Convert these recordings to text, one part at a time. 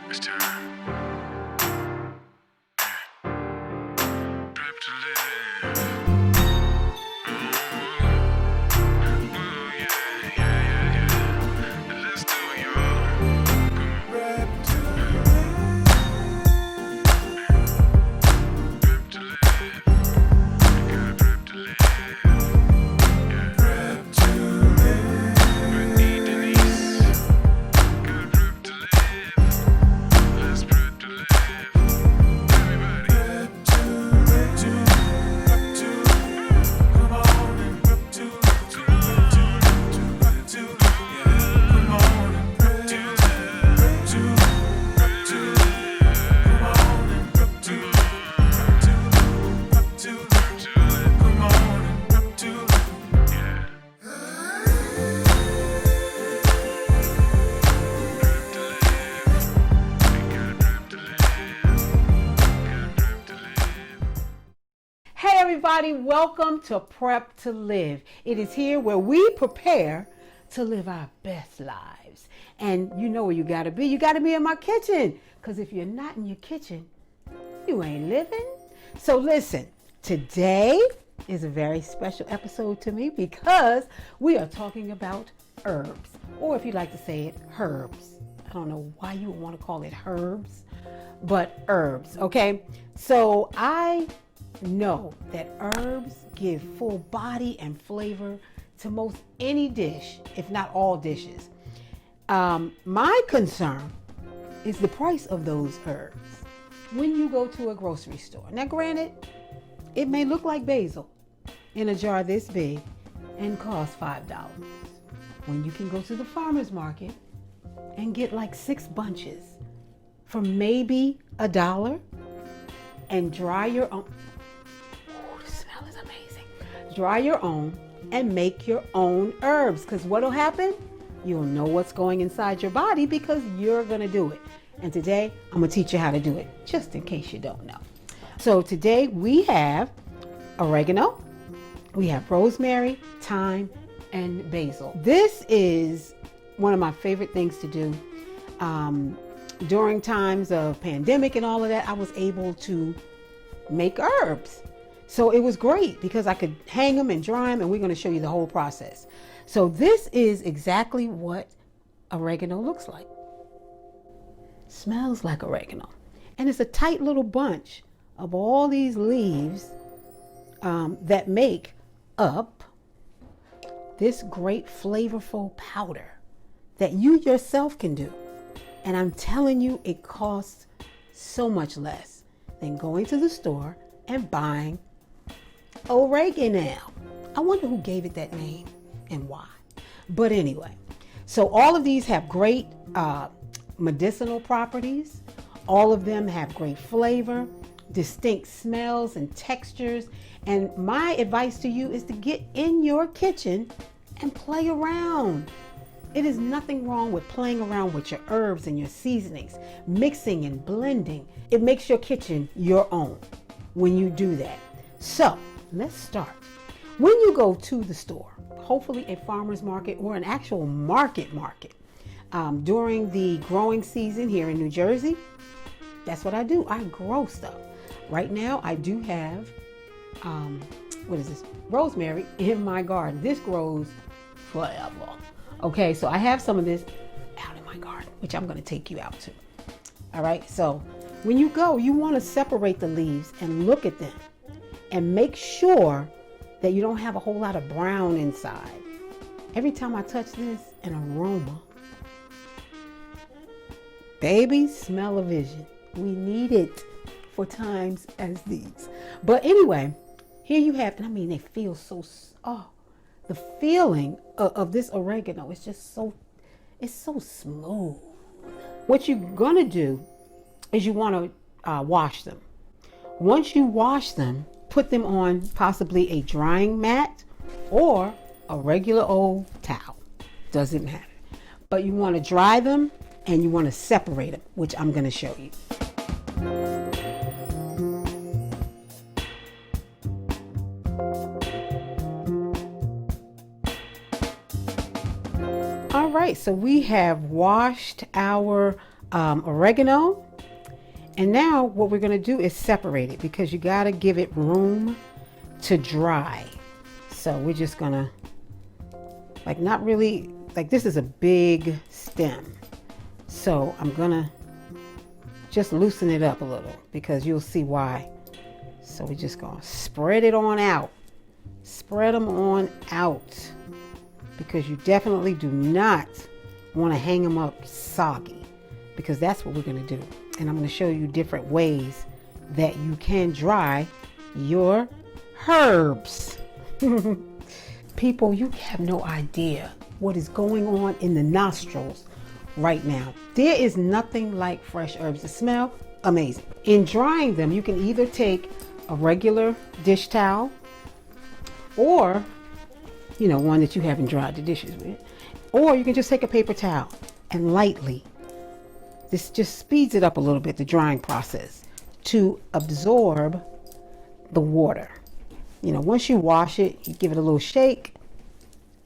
It's time. Prep to live. Yeah, yeah, yeah, yeah. Let's do it, y'all. Prep to live. Prep to live. You gotta prep to live. Yeah. Prep to live. Brittany, Denise. Gotta prep to live. Let's prep to live. Everybody. Prep to live. Prep to live. Come on and prep to live. Prep to live. Yeah. Come on and prep to live. Prep to live. Prep to live. Come on and prep to live. Prep to live. Prep to live. Come on and prep to live. Yeah. Prep to live. We gotta prep to live. Gotta prep to live. Hey everybody, welcome to Prep to Live. It is here where we prepare to live our best lives. And you know where you gotta be. You gotta be in my kitchen. Because if you're not in your kitchen, you ain't living. So listen, today is a very special episode to me because we are talking about herbs. Or if you'd like to say it, herbs. I don't know why you would want to call it herbs, but herbs, okay? So I know that herbs give full body and flavor to most any dish, if not all dishes. My concern is the price of those herbs when you go to a grocery store. Now granted, it may look like basil in a jar this big and cost $5, when you can go to the farmer's market and get like 6 bunches for maybe $1 and dry your own. Ooh, the smell is amazing. Dry your own and make your own herbs, because what'll happen? You'll know what's going inside your body because you're gonna do it. And today I'm gonna teach you how to do it, just in case you don't know. So today we have oregano, we have rosemary, thyme, and basil. This is one of my favorite things to do. During times of pandemic and all of that, I was able to make herbs. So it was great because I could hang them and dry them, and we're going to show you the whole process. So this is exactly what oregano looks like. Smells like oregano. And it's a tight little bunch of all these leaves that make up this great flavorful powder that you yourself can do. And I'm telling you, it costs so much less than going to the store and buying oregano. I wonder who gave it that name and why. But anyway, so all of these have great medicinal properties. All of them have great flavor, distinct smells and textures. And my advice to you is to get in your kitchen and play around. It is nothing wrong with playing around with your herbs and your seasonings, mixing and blending. It makes your kitchen your own when you do that. So let's start. When you go to the store, hopefully a farmer's market or an actual market, during the growing season here in New Jersey, that's what I do. I grow stuff. Right now I do have, rosemary in my garden. This grows forever. Okay, so I have some of this out in my garden, which I'm going to take you out to. All right, so when you go, you want to separate the leaves and look at them and make sure that you don't have a whole lot of brown inside. Every time I touch this, an aroma. Baby, smell-o-vision. We need it for times as these. But anyway, here you have, and I mean, they feel so, the feeling of this oregano is just it's so smooth. What you're gonna do is you wanna wash them. Once you wash them, put them on possibly a drying mat or a regular old towel. Doesn't matter. But you wanna dry them and you wanna separate them, which I'm gonna show you. All right, so we have washed our oregano. And now what we're going to do is separate it because you got to give it room to dry. So we're just going to, like, not really, like, this is a big stem. So I'm going to just loosen it up a little because you'll see why. So we're just going to spread it on out. Spread them on out because you definitely do not want to hang them up soggy, because that's what we're going to do. And I'm going to show you different ways that you can dry your herbs. People, you have no idea what is going on in the nostrils right now. There is nothing like fresh herbs. They smell amazing. In drying them, you can either take a regular dish towel or, you know, one that you haven't dried the dishes with, or you can just take a paper towel and lightly, this just speeds it up a little bit, the drying process, to absorb the water. You know, once you wash it, you give it a little shake,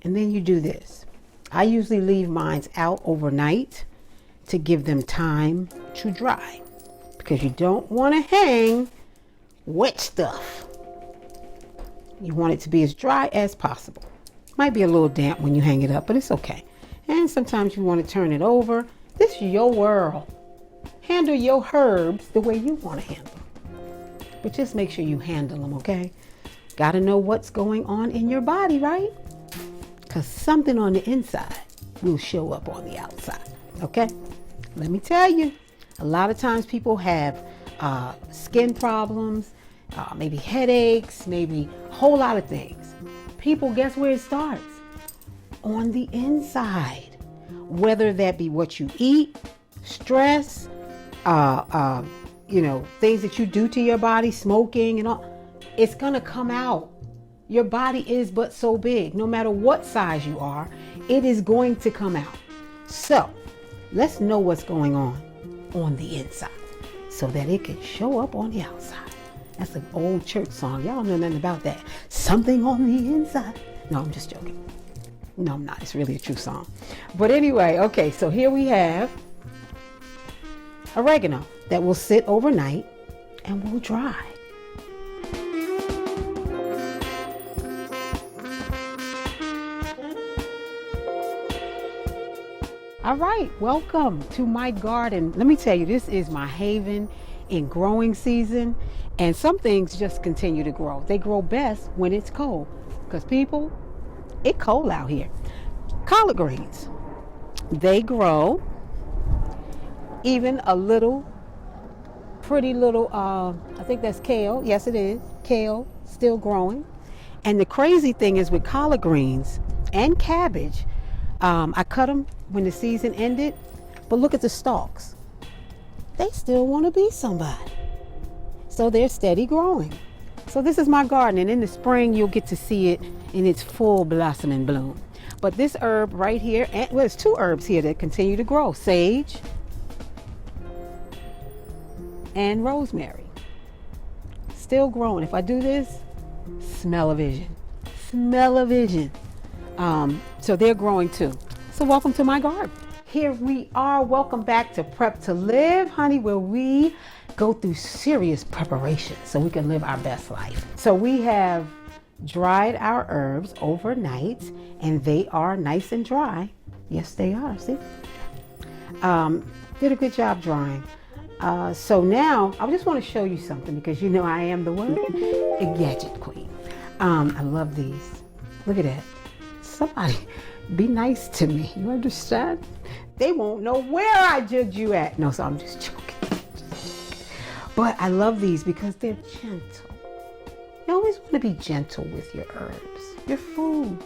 and then you do this. I usually leave mine out overnight to give them time to dry, because you don't want to hang wet stuff. You want it to be as dry as possible. Might be a little damp when you hang it up, but it's okay. And sometimes you want to turn it over. This is your world. Handle your herbs the way you want to handle them. But just make sure you handle them, okay? Got to know what's going on in your body, right? Because something on the inside will show up on the outside, okay? Let me tell you, a lot of times people have skin problems, maybe headaches, maybe a whole lot of things. People, guess where it starts? On the inside. Whether that be what you eat, stress, you know, things that you do to your body, smoking and all, it's gonna come out. Your body is but so big. No matter what size you are, it is going to come out. So let's know what's going on the inside so that it can show up on the outside. That's an old church song. Y'all know nothing about that. Something on the inside. No, I'm just joking. No, I'm not. It's really a true song. But anyway, okay, so here we have oregano that will sit overnight and will dry. All right, welcome to my garden. Let me tell you, this is my haven in growing season, and some things just continue to grow. They grow best when it's cold, because people, it's cold out here. Collard greens, they grow even a little, pretty little, I think that's kale. Yes, it is. Kale, still growing. And the crazy thing is with collard greens and cabbage, I cut them when the season ended, but look at the stalks. They still want to be somebody. So they're steady growing. So this is my garden, and in the spring you'll get to see it in its full blossom and bloom. But this herb right here, and well, there's two herbs here that continue to grow: sage and rosemary. Still growing. If I do this, smell-o-vision. Smell-o-vision. So they're growing too. So welcome to my garden. Here we are. Welcome back to Prep to Live, honey, where we go through serious preparation so we can live our best life. So we have dried our herbs overnight, and they are nice and dry. Yes, they are. See? Did a good job drying. So now I just want to show you something, because you know I am the what? A gadget queen. I love these. Look at that. Somebody be nice to me. You understand? They won't know where I judge you at. No, so I'm just joking. But I love these because they're gentle. You always want to be gentle with your herbs, your food.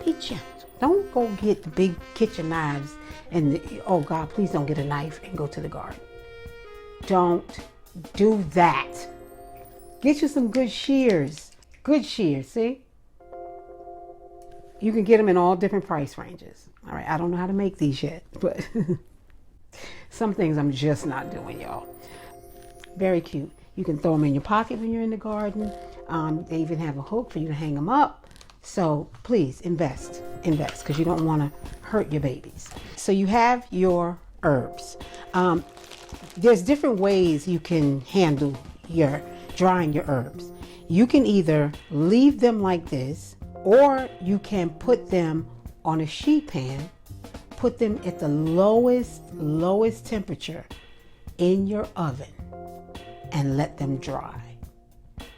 Be gentle. Don't go get the big kitchen knives and oh God, please don't get a knife and go to the garden. Don't do that. Get you some good shears. Good shears, see? You can get them in all different price ranges. All right, I don't know how to make these yet, but some things I'm just not doing, y'all. Very cute. You can throw them in your pocket when you're in the garden. They even have a hook for you to hang them up. So please invest, because you don't want to hurt your babies. So you have your herbs. There's different ways you can handle your drying your herbs. You can either leave them like this, or you can put them on a sheet pan, put them at the lowest temperature in your oven and let them dry.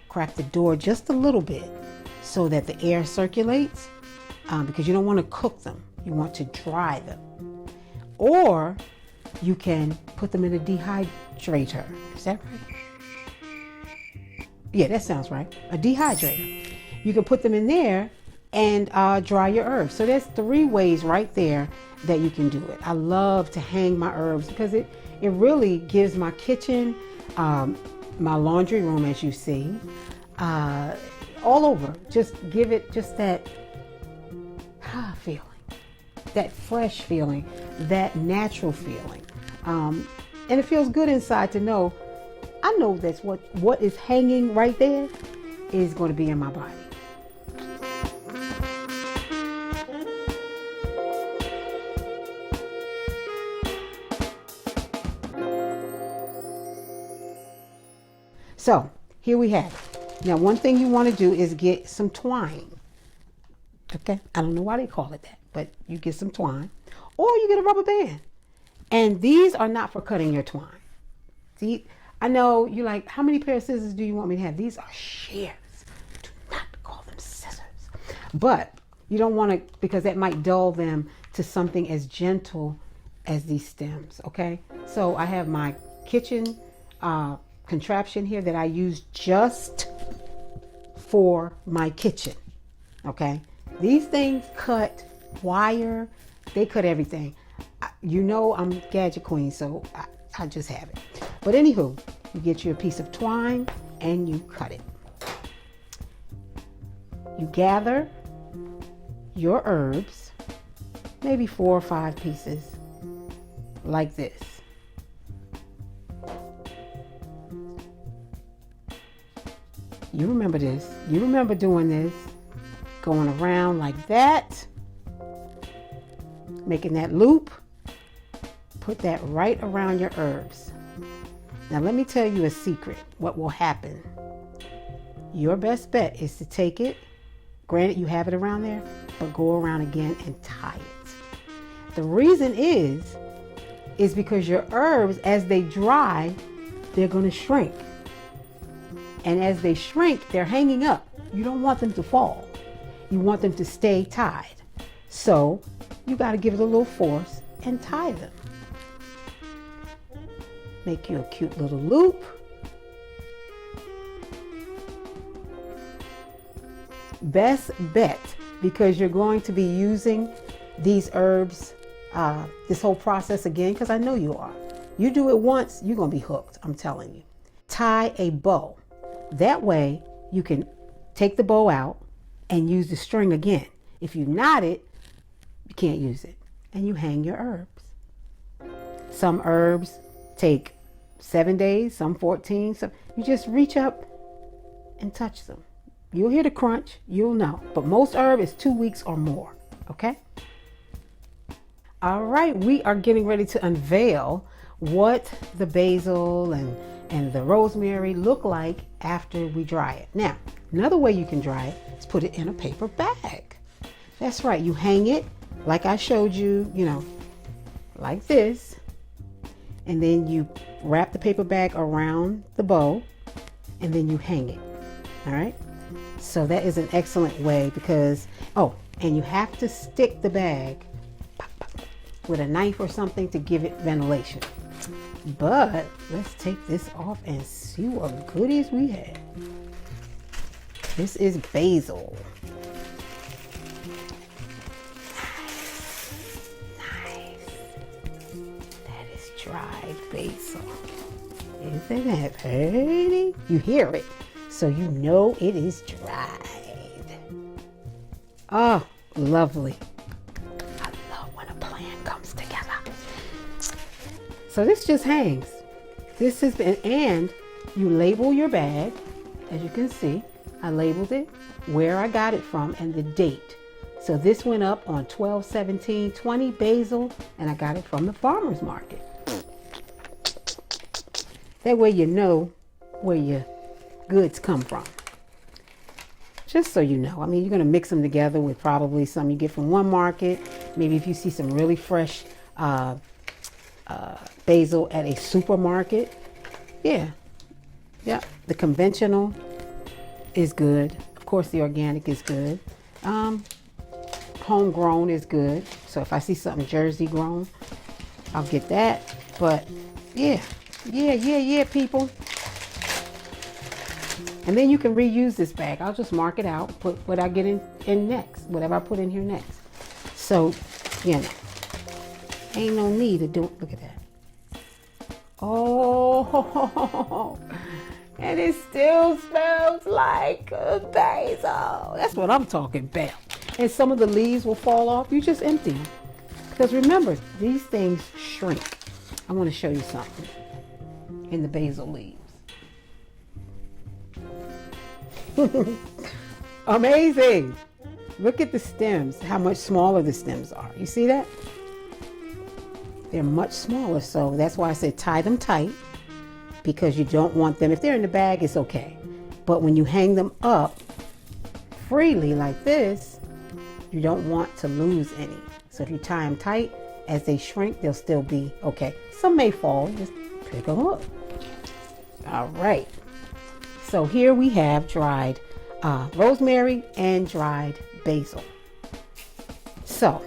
Crack the door just a little bit so that the air circulates, because you don't want to cook them. You want to dry them. Or you can put them in a dehydrator. Is that right? Yeah, that sounds right. A dehydrator. You can put them in there and dry your herbs. So there's 3 ways right there that you can do it. I love to hang my herbs because it really gives my kitchen, my laundry room, as you see, all over. Just give it just that feeling, that fresh feeling, that natural feeling. And it feels good inside to know, I know that's what is hanging right there is going to be in my body. So here we have it. Now, one thing you want to do is get some twine. Okay, I don't know why they call it that, but you get some twine, or you get a rubber band. And these are not for cutting your twine. See, I know you're like, how many pair of scissors do you want me to have? These are shears. Do not call them scissors. But you don't want to, because that might dull them to something as gentle as these stems, okay? So I have my kitchen contraption here that I use just for my kitchen, okay? These things cut wire, they cut everything. You know I'm gadget queen, so I just have it. But anywho, you get you a piece of twine and you cut it. You gather your herbs, maybe 4 or 5 pieces, like this. You remember this. You remember doing this. Going around like that. Making that loop. Put that right around your herbs. Now let me tell you a secret. What will happen? Your best bet is to take it. Granted, you have it around there, but go around again and tie it. The reason is because your herbs, as they dry, they're going to shrink. And as they shrink, they're hanging up. You don't want them to fall. You want them to stay tied. So you got to give it a little force and tie them. Make you a cute little loop. Best bet, because you're going to be using these herbs, this whole process again, because I know you are. You do it once, you're going to be hooked, I'm telling you. Tie a bow. That way you can take the bow out and use the string again. If you knot it, you can't use it. And you hang your herbs. Some herbs take 7 days, some 14. So you just reach up and touch them. You'll hear the crunch, you'll know. But most herb is 2 weeks or more, okay? All right, we are getting ready to unveil what the basil and the rosemary look like after we dry it. Now, another way you can dry it is put it in a paper bag. That's right, you hang it like I showed you, like this. And then you wrap the paper bag around the bow and then you hang it, all right? So that is an excellent way because, and you have to stick the bag with a knife or something to give it ventilation. But let's take this off and see what goodies we have. This is basil. Nice. That is dried basil. Isn't that pretty? You hear it, so you know it is dried. Oh, lovely. I love when a plan comes together. So this just hangs. This has been, and you label your bag. As you can see, I labeled it, where I got it from, and the date. So this went up on 12/17/20 basil, and I got it from the farmer's market. That way you know where your goods come from. Just so you know. I mean, you're going to mix them together with probably some you get from one market. Maybe if you see some really fresh basil at a supermarket. Yeah. The conventional is good. Of course, the organic is good. Homegrown is good. So if I see something Jersey grown, I'll get that. But yeah, people. And then you can reuse this bag. I'll just mark it out, put what I get in next, whatever I put in here next. So, ain't no need to do it. Look at that. Oh, and it still smells like basil. That's what I'm talking about. And some of the leaves will fall off. You just empty them. Because remember, these things shrink. I want to show you something in the basil leaves. Amazing. Look at the stems, how much smaller the stems are. You see that? They're much smaller, so that's why I said tie them tight, because you don't want them, if they're in the bag, it's okay. But when you hang them up freely like this, you don't want to lose any. So if you tie them tight, as they shrink, they'll still be okay. Some may fall, just pick them up. All right. So here we have dried rosemary and dried basil. So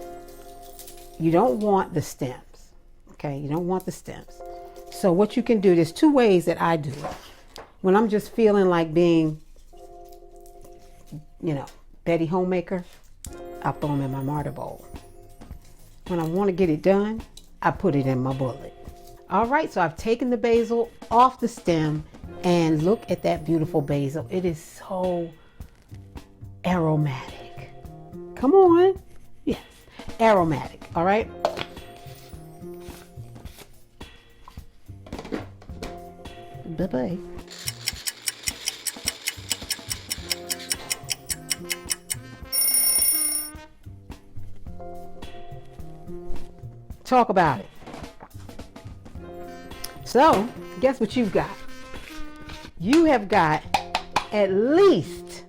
you don't want the stems, okay? You don't want the stems. So what you can do, there's two ways that I do it. When I'm just feeling like being, Betty Homemaker, I throw them in my martyr bowl. When I want to get it done, I put it in my bullet. All right, so I've taken the basil off the stem, and look at that beautiful basil. It is so aromatic. Come on. Yes, aromatic. All right. Bye-bye. Talk about it. So, guess what you've got? You have got at least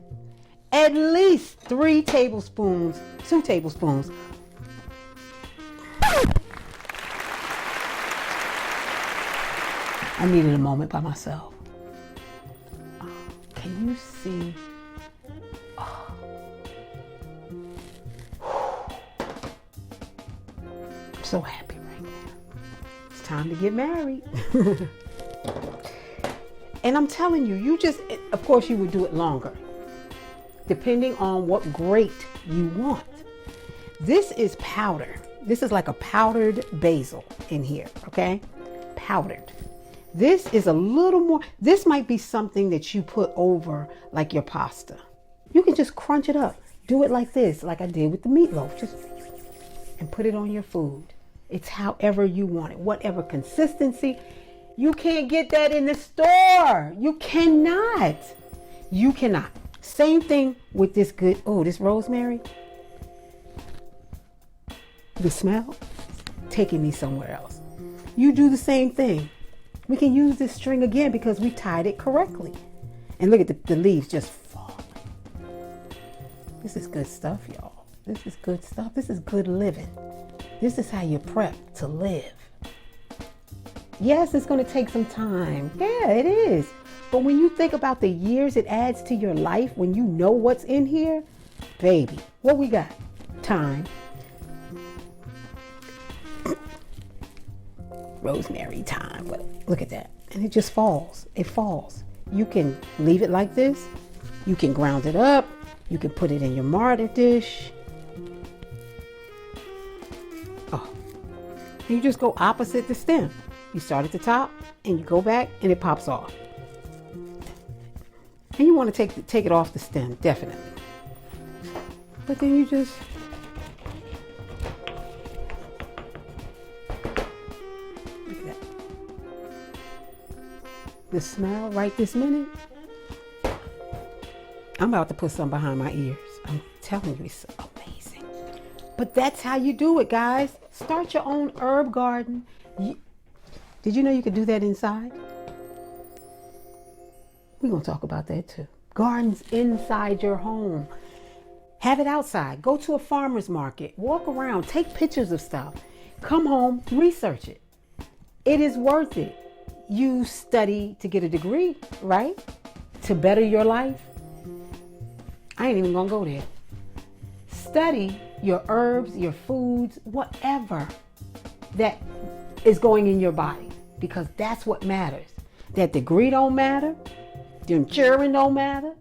2 tablespoons. I needed a moment by myself. Can you see? I'm so happy right now. It's time to get married. And I'm telling you, of course you would do it longer, depending on what grate you want. This is powder. This is like a powdered basil in here, okay? Powdered. This is a little more, this might be something that you put over like your pasta. You can just crunch it up. Do it like this, like I did with the meatloaf. Just, and put it on your food. It's however you want it, whatever consistency. You can't get that in the store. You cannot. Same thing with this this rosemary. The smell, taking me somewhere else. You do the same thing. We can use this string again because we tied it correctly. And look at the leaves just falling. This is good stuff, y'all. This is good stuff. This is good living. This is how you prep to live. Yes, it's going to take some time. Yeah, it is. But when you think about the years it adds to your life, when you know what's in here, baby, what we got? Time. Rosemary, thyme. Look at that. And it just falls. It falls. You can leave it like this. You can ground it up. You can put it in your martyr dish. Oh. And you just go opposite the stem. You start at the top and you go back and it pops off. And you want to take it off the stem, definitely. But then you just look at that. The smell right this minute. I'm about to put some behind my ears. I'm telling you, it's amazing. But that's how you do it, guys. Start your own herb garden. Did you know you could do that inside? We're going to talk about that too. Gardens inside your home. Have it outside. Go to a farmer's market. Walk around. Take pictures of stuff. Come home. Research it. It is worth it. You study to get a degree, right? To better your life. I ain't even going to go there. Study your herbs, your foods, whatever that is going in your body, because that's what matters. That degree don't matter. The insurance don't matter.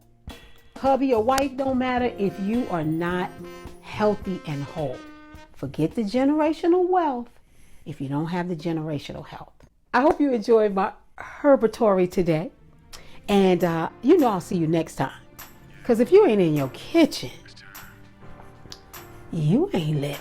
Hubby or wife don't matter if you are not healthy and whole. Forget the generational wealth if you don't have the generational health. I hope you enjoyed my herbatory today. And I'll see you next time. Because if you ain't in your kitchen, you ain't living.